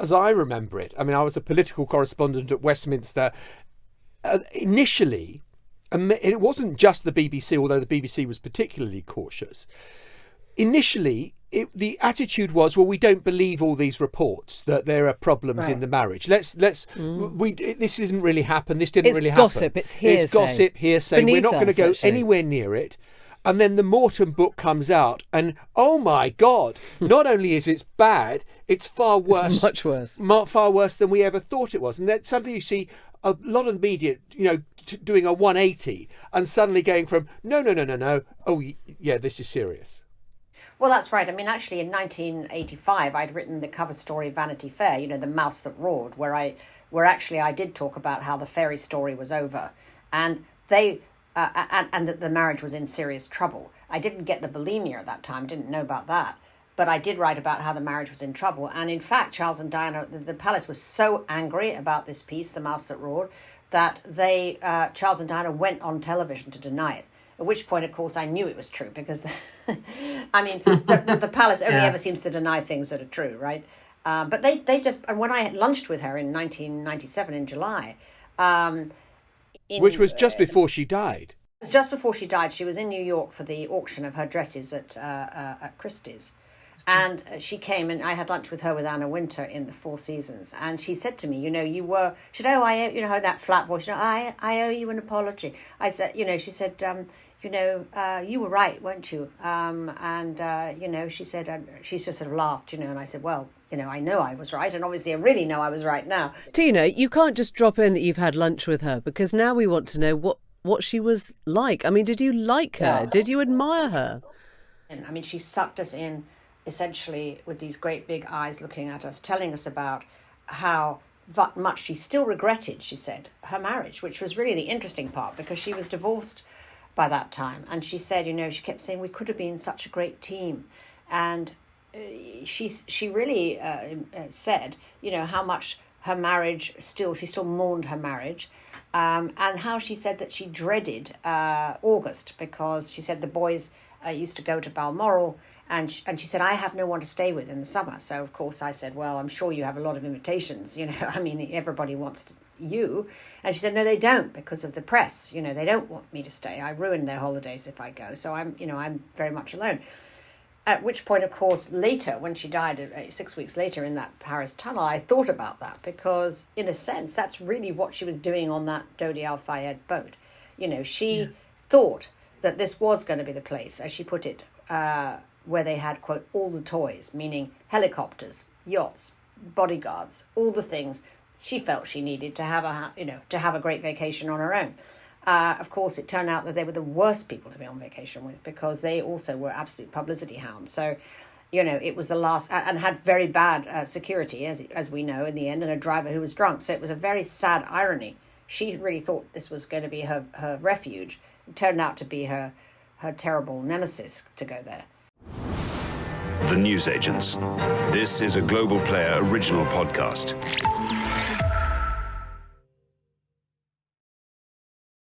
as I remember it, I mean, I was a political correspondent at Westminster. Initially, it wasn't just the BBC, although the BBC was particularly cautious. Initially, the attitude was, well, we don't believe all these reports that there are problems in the marriage. This didn't really happen. This didn't really happen. It's gossip. It's hearsay. It's gossip, hearsay. We're not going to go anywhere near it. And then the Morton book comes out, and oh my God! Not only is it bad, it's far worse. It's much worse. Far worse than we ever thought it was. And then suddenly you see a lot of the media, doing a 180 and suddenly going from no. Oh yeah, this is serious. Well, that's right. I mean, actually, in 1985, I'd written the cover story of Vanity Fair, The Mouse That Roared, where I did talk about how the fairy story was over, and and that the marriage was in serious trouble. I didn't get the bulimia at that time, didn't know about that, but I did write about how the marriage was in trouble. And in fact, Charles and Diana, the palace was so angry about this piece, The Mouse That Roared, that Charles and Diana went on television to deny it. At which point, of course, I knew it was true because, the palace only ever seems to deny things that are true, right? But they just, and when I lunched with her in 1997 in July, which was just before she died. Just before she died, she was in New York for the auction of her dresses at Christie's. And she came, and I had lunch with her with Anna Wintour in the Four Seasons. And she said to me, she said, I that flat voice, I owe you an apology. I said, she said, you were right, weren't you? She said, she just sort of laughed, and I said, well, I know I was right. And obviously I really know I was right now. Tina, you can't just drop in that you've had lunch with her, because now we want to know what she was like. I mean, did you like her? Yeah. Did you admire her? I mean, she sucked us in, essentially, with these great big eyes looking at us, telling us about how much she still regretted, she said, her marriage, which was really the interesting part, because she was divorced by that time. And she said, she kept saying, we could have been such a great team. And she really said, how much her marriage she still mourned her marriage, and how she said that she dreaded August, because she said the boys used to go to Balmoral, and she said, I have no one to stay with in the summer. So of course I said, well, I'm sure you have a lot of invitations, I mean, everybody wants you. And she said, no, they don't, because of the press, they don't want me to stay. I ruin their holidays if I go. So I'm very much alone. At which point, of course, later, when she died 6 weeks later in that Paris tunnel, I thought about that, because in a sense, that's really what she was doing on that Dodi Al Fayed boat. She thought that this was going to be the place, as she put it, where they had, quote, all the toys, meaning helicopters, yachts, bodyguards, all the things she felt she needed to have a great vacation on her own. Of course, it turned out that they were the worst people to be on vacation with, because they also were absolute publicity hounds. So, it was the last, and had very bad security, as we know, in the end, and a driver who was drunk. So it was a very sad irony. She really thought this was going to be her refuge. It turned out to be her terrible nemesis to go there. The Newsagents. This is a Global Player original podcast.